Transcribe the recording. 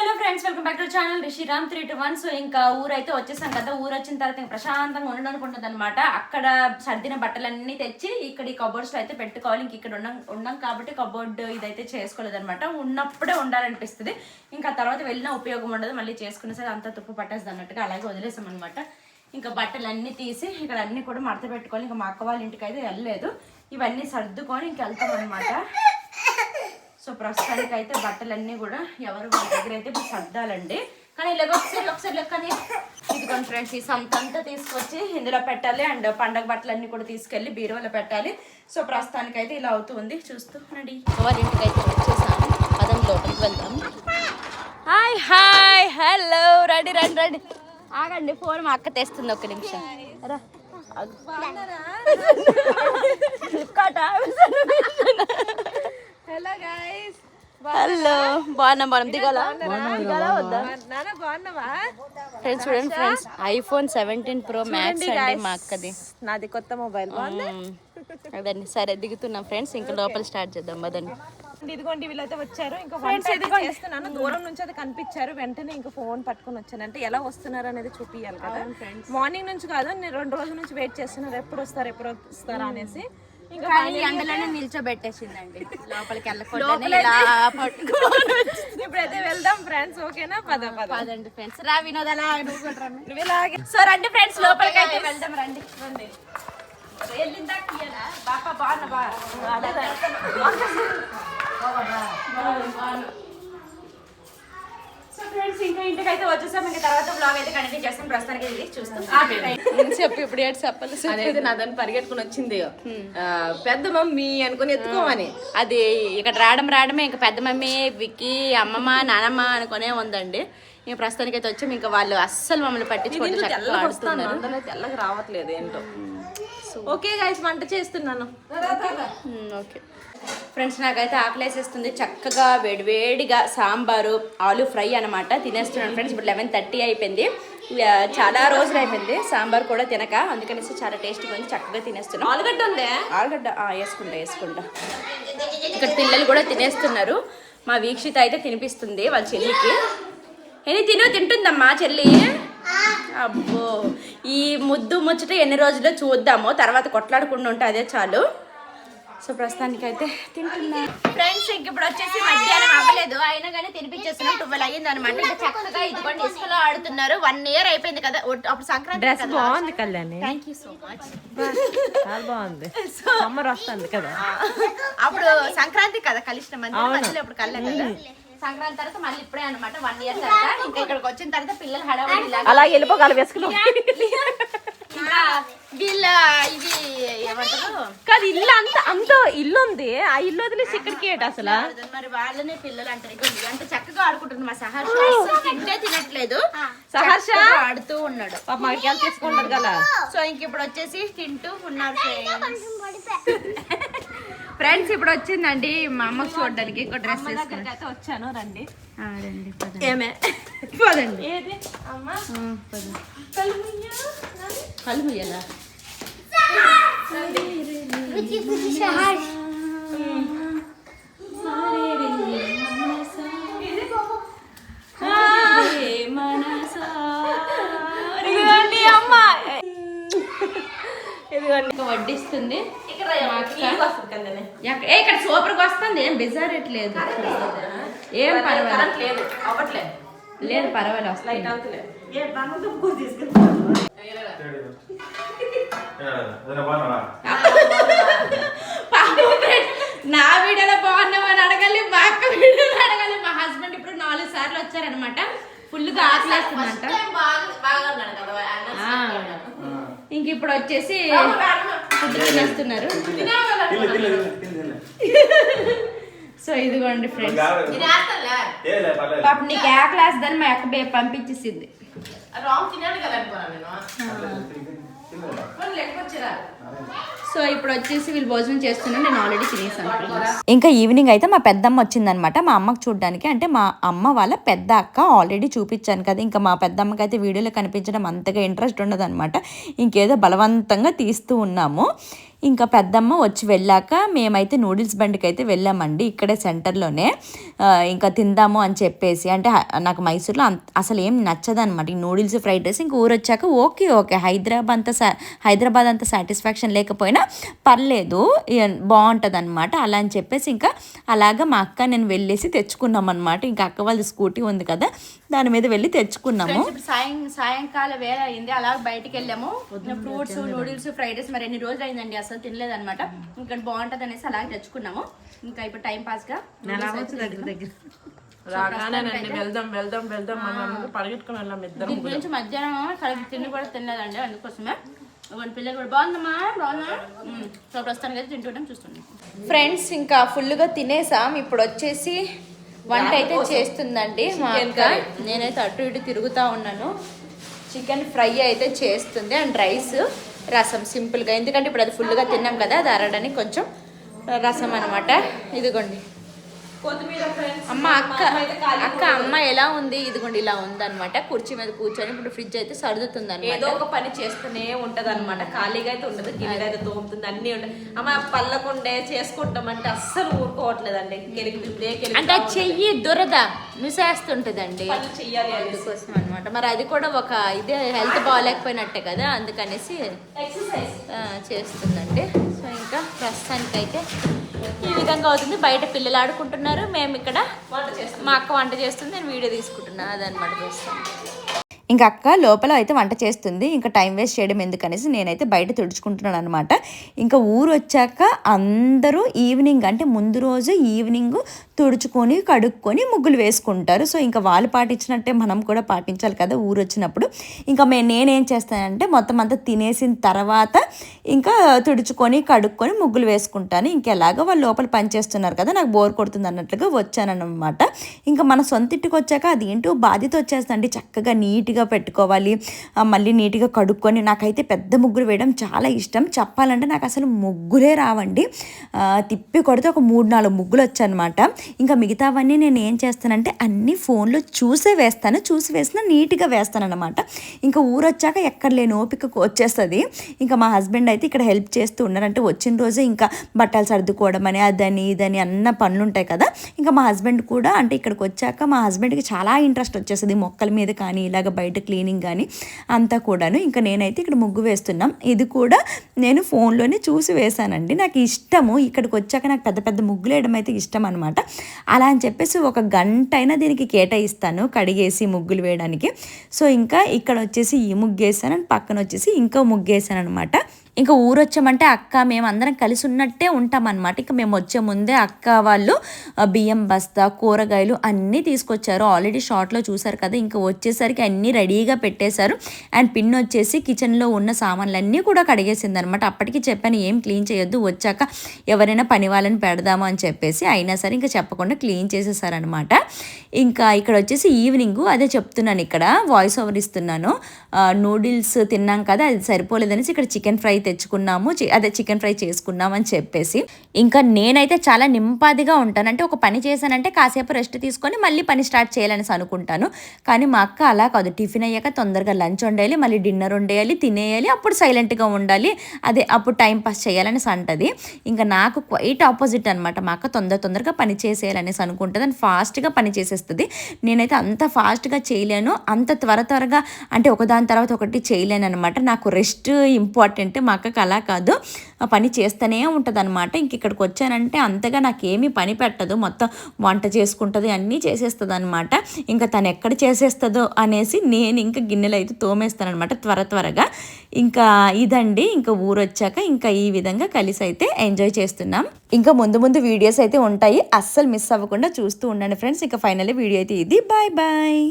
Hello friends, welcome back to channel Rishiram 321. So ఇంకా ఊరైతే వచ్చేసాం కదా. ఊరు వచ్చిన తర్వాత ఇంకా ప్రశాంతంగా ఉండడానికి ఉంటుంది అనమాట. అక్కడ సర్దిన బట్టలన్నీ తెచ్చి ఇక్కడ ఈ కబోర్డ్స్ లో అయితే పెట్టుకోవాలి. ఇంక ఇక్కడ ఉండం కాబట్టి కబోర్డ్ ఇదైతే చేసుకోలేదు అనమాట. ఉన్నప్పుడే ఉండాలనిపిస్తుంది. ఇంకా తర్వాత వెళ్ళినా ఉపయోగం ఉండదు, మళ్ళీ చేసుకునేసరికి అంతా తుప్పు పట్టేస్తుంది అన్నట్టుగా అలాగే వదిలేసాం అనమాట. ఇంకా బట్టలన్నీ తీసి ఇక్కడ అన్ని కూడా మడత పెట్టుకోవాలి. ఇంకా మా అక్క వాళ్ళ ఇంటికి అయితే వెళ్ళలేదు. ఇవన్నీ సర్దుకొని ఇంక వెళ్తాం అనమాట. సో ప్రస్తుతానికి అయితే బట్టలన్నీ కూడా ఎవరు వాళ్ళ దగ్గర అయితే ఇప్పుడు సర్దాలండి. కానీ ఇలాగ ఒకసారి లెక్కని ఇదిగోండి ఫ్రెండ్స్, ఈ సంతంతా తీసుకొచ్చి ఇందులో పెట్టాలి. అండ్ పండగ బట్టలన్నీ కూడా తీసుకెళ్ళి బీరువాలో పెట్టాలి. సో ప్రస్తుతానికి అయితే ఇలా అవుతుంది. చూస్తుండండి. వాళ్ళ ఇంటికి అయితే వచ్చేసాను. పదండి లోపలికి వెళ్దాం. హాయ్ హలో, రండి ఆగండి. ఫోన్ మా అక్క తెస్తుంది, ఒక్క నిమిషం. Hello guys, hello. బాగున్నాం దిగాలా వద్దా ఫ్రెండ్స్? చూడండి ఫ్రెండ్స్, iPhone 17 Pro Max అండి మా అక్కది. నాది కొత్త మొబైల్. అదండి. సరే దిగుతున్నాం ఫ్రెండ్స్. ఇంకా లోపల స్టార్ట్ చేద్దాం పదండి. ఇదిగోండి వీళ్ళైతే వచ్చారు. ఇంకా చేస్తున్నాను. దూరం నుంచి అది కనిపించారు, వెంటనే ఇంకా ఫోన్ పట్టుకొని వచ్చాను. అంటే ఎలా వస్తున్నారు అనేది చూపియాలి కదా. మార్నింగ్ నుంచి కాదు, నేను 2 రోజుల నుంచి వెయిట్ చేస్తున్నారు, ఎప్పుడు వస్తారా అనేసి. ఇంకా ఎండలోనే నిల్చోబెట్టేసిందండి. లోపలికి ఇప్పుడైతే వెళ్దాం ఫ్రెండ్స్. ఓకేనా? పదండి ఫ్రెండ్స్. రా వినోదాలా. సో రండి ఫ్రెండ్స్, లోపలికి అయితే వెళ్దాం. రండి సో ఫ్రెండ్స్, ఇంకా ఇంటికి అయితే వచ్చేసాం. ఇంకా తర్వాత బ్లాగ్ అయితే కంటిన్యూ చేస్తాం. ప్రస్తుతానికి ఇది చూస్తాం. చెప్పి ఇప్పుడు ఏడు చెప్పాలి. అదైతే నా దాన్ని పరిగెట్టుకుని వచ్చింది, పెద్ద మమ్మీ అనుకుని ఎత్తుకోమని. అది ఇక్కడ రావడమే ఇంకా పెద్ద మమ్మీ, విక్కీ, అమ్మమ్మ, నానమ్మ అనుకునే ఉందండి. ఇంకా ప్రస్తుతానికి అయితే వచ్చాం. ఇంకా వాళ్ళు అస్సలు మమ్మల్ని పట్టించుకుంటే తెల్లగా రావట్లేదు ఏంటో. ఓకే గైస్, వంట చేస్తున్నాను. ఓకే ఫ్రెండ్స్, నాకైతే ఆకలేసేస్తుంది. చక్కగా వేడివేడిగా సాంబారు, ఆలు ఫ్రై అనమాట తినేస్తున్నాను ఫ్రెండ్స్. ఇప్పుడు 11:30 అయిపోయింది. చాలా రోజులు అయిపోయింది సాంబార్ కూడా తినక, అందుకనేసి చాలా టేస్టీగా ఉంది. చక్కగా తినేస్తున్నాను. ఆలుగడ్డ ఉందే? ఆలుగడ్డ వేసుకుంటా. ఇక్కడ పిల్లలు కూడా తినేస్తున్నారు. మా వీక్షిత అయితే తినిపిస్తుంది వాళ్ళ చెల్లికి. తింటుందమ్మా చెల్లి. అబ్బో, ఈ ముచ్చట ఎన్ని రోజుల్లో చూద్దామో, తర్వాత కొట్లాడకుండా ఉంటే అదే చాలు. సో ప్రస్తుతానికి అయితే తింటున్నా ఫ్రెండ్స్. ఇంక ఇప్పుడు వచ్చేసి మధ్యాహ్నం అవ్వలేదు, అయినా కానీ తినిపించేస్తున్నాం. 12 అయ్యింది అనమాట. ఇంకా చక్కగా ఇదిగోండి ఇసుకలో ఆడుతున్నారు. 1 year అయిపోయింది కదా. అప్పుడు సంక్రాంతి. డ్రెస్ బాగుంది Kalyani. Thank you so much. చాలా బాగుంది. సమ్మర్ వస్తుంది కదా. అప్పుడు సంక్రాంతి కదా కలిసిన మంది. అప్పుడు కళ్ళ కదా. సంక్రాంతి తర్వాత మళ్ళీ ఇప్పుడే అనమాట 1 year తర్వాత. ఇంకా ఇక్కడికి వచ్చిన తర్వాత పిల్లలు హడావుడి అలా వెళ్ళిపోగల వేసుకున్నాం. వీళ్ళ ఇది ఏమంటారు కాదు, ఇల్లు అంత ఇల్లు ఉంది. ఆ ఇల్లు వదిలేసి ఇక్కడికి ఏంటి అసలు? మరి వాళ్ళనే పిల్లలు అంటారు. అంటే చక్కగా ఆడుకుంటున్నారు. మా సహర్ష తింటే తినట్లేదు, సహర్ష ఆడుతూ ఉన్నాడు. మాకు తీసుకుంటారు కదా. సో ఇంక ఇప్పుడు వచ్చేసి తింటూ ఉన్నారు ఫ్రెండ్స్. ఇప్పుడు వచ్చిందండి మా అమ్మకు చూడడానికి. ఇంకో డ్రెస్ అయితే వచ్చాను. రండి ఏమే పోదండి. ఏది అమ్మా? కళ్ళు ముయ్యాలా? వడ్డిస్తుంది. ఇక్కడ సూపర్గా వస్తుంది. ఏం బిజారెట్లేదు. ఏం పర్వాలేదు. లేదు పర్వాలేదు, వస్తుంది. నా వీడియోలో బాగున్నామని అడగాలి, మా అక్క వీడియోలో అడగాలి. మా హస్బెండ్ ఇప్పుడు 4 సార్లు వచ్చారనమాట. ఫుల్గా ఆకలేస్తుందంట. ఇంక ఇప్పుడు వచ్చేసి ఫుడ్ తినేస్తున్నారు. సో ఇదిగోండి ఫ్రెండ్స్, పాప నీకు ఏ క్లాస్ దాన్ని మా అక్క పంపించేసింది. సో ఇప్పుడు వచ్చేసి వీళ్ళు భోజనం చేస్తున్నాను, నేను ఆల్రెడీ తినేసాను. ఇంకా ఈవినింగ్ అయితే మా పెద్దమ్మ వచ్చిందనమాట మా అమ్మకి చూడడానికి. అంటే మా అమ్మ వాళ్ళ పెద్ద అక్క, ఆల్రెడీ చూపించాను కదా. ఇంకా మా పెద్దమ్మకి అయితే వీడియోలో కనిపించడం అంతగా ఇంట్రెస్ట్ ఉండదన్నమాట. ఇంకేదో బలవంతంగా తీస్తూ ఉన్నాము. ఇంకా పెద్దమ్మ వచ్చి వెళ్ళాక మేమైతే నూడిల్స్ బండికి అయితే వెళ్ళామండి, ఇక్కడే సెంటర్లోనే. ఇంకా తిందాము అని చెప్పేసి, అంటే నాకు మైసూర్లో అసలు ఏం నచ్చదనమాట ఈ నూడిల్స్, ఫ్రైడ్ రైస్. ఇంక ఊరు వచ్చాక ఓకే హైదరాబాద్ అంత సాటిస్ఫాక్షన్ లేకపోయినా పర్లేదు, బాగుంటుంది అనమాట. అలా అని చెప్పేసి ఇంకా అలాగా మా అక్క నేను వెళ్ళేసి తెచ్చుకున్నాం అనమాట. ఇంకా అక్క వాళ్ళది స్కూటీ ఉంది కదా, దాని మీద వెళ్ళి తెచ్చుకున్నాము. సాయంకాల వేళ అయింది, అలా బయటికి వెళ్ళాము. ఫ్రూట్స్, నూడిల్స్, ఫ్రైడ్ రైస్ మరి ఎన్ని రోజులు అయిందండి అసలు తినలేదన్నమాట. ఇంకా బాగుంటుంది అనేసి అలాగే తెచ్చుకున్నాము. ఇంకా ఇప్పుడు టైం పాస్ గా దీని గురించి మధ్యాహ్నం తిండి కూడా తినలేదండి, అందుకోసమే. పిల్లలు కూడా బాగుందా. సో ప్రస్తుతానికి అయితే తింటుంటాం, చూస్తున్నాం. ఫ్రెండ్స్ ఇంకా ఫుల్గా తినేసాం. ఇప్పుడు వచ్చేసి వంట అయితే చేస్తుందండి మా అక్క. నేనైతే అటు ఇటు తిరుగుతూ ఉన్నాను. చికెన్ ఫ్రై అయితే చేస్తుంది అండ్ రైస్, రసం సింపుల్గా. ఎందుకంటే ఇప్పుడు అది ఫుల్గా తిన్నాం కదా, అది అరడానికి కొంచెం రసం అనమాట. ఇదిగోండి అమ్మ అమ్మ ఎలా ఉంది, ఇదిగోండి ఇలా ఉందన్నమాట. కుర్చీ మీద కూర్చొని ఇప్పుడు ఫ్రిడ్జ్ అయితే సర్దుతుంది అనమాట. ఏదో ఒక పని చేస్తూనే ఉంటది అనమాట, ఖాళీగా అయితే ఉండదు. గిన్నెలు అయితే తోముతుంది, అన్ని ఉంటాయి. అమ్మ పళ్ళకుండే చేసుకుంటామంటే అస్సలు ఊరుకోవట్లేదండి. అంటే చెయ్యి దురద మిసేస్తుంటదండి, చెయ్యాలి అందుకోసం అనమాట. మరి అది కూడా ఒక ఇదే, హెల్త్ బాగాలేకపోయినట్టే కదా, అందుకనేసి ఎక్సర్సైజ్ చేస్తుందండి. సో ఇంకా ప్రస్తుతానికైతే ఈ విధంగా అవుతుంది. బయట పిల్లలు ఆడుకుంటున్నారు, మేము ఇక్కడ మా అక్క వంట చేస్తుంది, నేను వీడియో తీసుకుంటున్నాను. అదనమాట ప్రస్తుతం. ఇంకా అక్క లోపల అయితే వంట చేస్తుంది. ఇంకా టైం వేస్ట్ చేయడం ఎందుకనేసి నేనైతే బయట తుడుచుకుంటున్నాను అనమాట. ఇంకా ఊరు వచ్చాక అందరూ ఈవినింగ్, అంటే ముందు రోజు ఈవినింగ్ తుడుచుకొని కడుక్కొని ముగ్గులు వేసుకుంటారు. సో ఇంకా వాళ్ళు పాటించినట్టే మనం కూడా పాటించాలి కదా ఊరు వచ్చినప్పుడు. ఇంకా నేనేం చేస్తానంటే మొత్తం అంతా తినేసిన తర్వాత ఇంకా తుడుచుకొని కడుక్కొని ముగ్గులు వేసుకుంటాను. ఇంకెలాగో వాళ్ళు లోపల పని చేస్తున్నారు కదా, నాకు బోర్ కొడుతుంది అన్నట్లుగా వచ్చానన్నమాట. ఇంకా మన సొంత ఇంటికి వచ్చాక అది ఏంటో బాధ్యత వచ్చేస్తుందండి. చక్కగా నీట్గా పెట్టుకోవాలి, మళ్ళీ నీట్గా కడుక్కొని. నాకైతే పెద్ద ముగ్గులు వేయడం చాలా ఇష్టం. చెప్పాలంటే నాకు అసలు ముగ్గులే రావండి. తిప్పి కొడితే ఒక 3-4 ముగ్గులు వచ్చాయన్నమాట. ఇంకా మిగతావన్నీ నేను ఏం చేస్తానంటే అన్నీ ఫోన్లో చూసి వేసినా నీట్గా వేస్తాను అనమాట. ఇంకా ఊరు వచ్చాక ఎక్కడ లేని ఓపిక వచ్చేస్తుంది. ఇంకా మా హస్బెండ్ అయితే ఇక్కడ హెల్ప్ చేస్తూ ఉన్నారంటే వచ్చిన రోజే ఇంకా బట్టలు సర్దుకోవడం అని అదని ఇదని అన్న పనులు ఉంటాయి కదా. ఇంకా మా హస్బెండ్ కూడా, అంటే ఇక్కడికి వచ్చాక మా హస్బెండ్కి చాలా ఇంట్రెస్ట్ వచ్చేస్తుంది మొక్కల మీద కానీ ఇలాగ బయట క్లీనింగ్ కానీ అంతా కూడాను. ఇంకా నేనైతే ఇక్కడ ముగ్గు వేస్తున్నాం. ఇది కూడా నేను ఫోన్లోనే చూసి వేసానండి. నాకు ఇష్టము, ఇక్కడికి వచ్చాక నాకు పెద్ద పెద్ద ముగ్గులు వేయడం అయితే ఇష్టం అనమాట. అలా అని చెప్పేసి 1 గంట అయినా దీనికి కేటాయిస్తాను కడిగేసి ముగ్గులు వేయడానికి. సో ఇంకా ఇక్కడ వచ్చేసి ఈ ముగ్గు వేసాను, పక్కన వచ్చేసి ఇంకో ముగ్గు వేసాను అనమాట. ఇంకా ఊరు వచ్చామంటే అక్క మేము అందరం కలిసి ఉన్నట్టే ఉంటామన్నమాట. ఇంకా మేము వచ్చే ముందే అక్క వాళ్ళు బియ్యం బస్తా, కూరగాయలు అన్నీ తీసుకొచ్చారు. ఆల్రెడీ షార్ట్లో చూసారు కదా. ఇంకా వచ్చేసరికి అన్నీ రెడీగా పెట్టేశారు. అండ్ పిన్ వచ్చేసి కిచెన్లో ఉన్న సామాన్లన్నీ కూడా కడిగేసింది అనమాట. అప్పటికి చెప్పాను ఏం క్లీన్ చేయొద్దు, వచ్చాక ఎవరైనా పని వాళ్ళని పెడదాము అని చెప్పేసి. అయినా సరే ఇంకా చెప్పకుండా క్లీన్ చేసేసారనమాట. ఇంకా ఇక్కడ వచ్చేసి ఈవినింగ్ అదే చెప్తున్నాను, ఇక్కడ వాయిస్ ఓవర్ ఇస్తున్నాను. నూడిల్స్ తిన్నాం కదా, అది సరిపోలేదనేసి ఇక్కడ చికెన్ ఫ్రై తెచ్చుకున్నాము, చికెన్ ఫ్రై చేసుకున్నాం అని చెప్పేసి. ఇంకా నేనైతే చాలా నింపాదిగా ఉంటాను. అంటే ఒక పని చేశానంటే కాసేపు రెస్ట్ తీసుకొని మళ్ళీ పని స్టార్ట్ చేయాలనేసి అనుకుంటాను. కానీ మా అక్క అలా కాదు, టిఫిన్ అయ్యాక తొందరగా లంచ్ వండేయాలి, మళ్ళీ డిన్నర్ వండేయాలి, తినేయాలి, అప్పుడు సైలెంట్గా ఉండాలి, అప్పుడు టైం పాస్ చేయాలనేసి అంటది. ఇంకా నాకు క్వైట్ ఆపోజిట్ అనమాట. మా అక్క తొందరగా పని చేసేయాలనేసి అనుకుంటుంది అని ఫాస్ట్గా పని చేసేస్తుంది. నేనైతే అంత ఫాస్ట్గా చేయలేను, అంత త్వరగా అంటే ఒకదాని తర్వాత ఒకటి చేయలేను అనమాట. నాకు రెస్ట్ ఇంపార్టెంట్. మా అక్కకి అలా కాదు, పని చేస్తూనే ఉంటుంది అనమాట. ఇంక ఇక్కడికి వచ్చానంటే అంతగా నాకేమీ పని పెట్టదు, మొత్తం వంట చేసుకుంటుంది, అన్నీ చేసేస్తుంది అనమాట. ఇంకా తను ఎక్కడ చేసేస్తుందో అనేసి నేను ఇంకా గిన్నెలు అయితే తోమేస్తాను అనమాట త్వరగా. ఇంకా ఇదండి, ఇంకా ఊరు వచ్చాక ఇంకా ఈ విధంగా కలిసి అయితే ఎంజాయ్ చేస్తున్నాం. ఇంకా ముందు వీడియోస్ అయితే ఉంటాయి, అస్సలు మిస్ అవ్వకుండా చూస్తూ ఉండండి ఫ్రెండ్స్. ఇంకా ఫైనల్లీ వీడియో అయితే ఇది. బాయ్.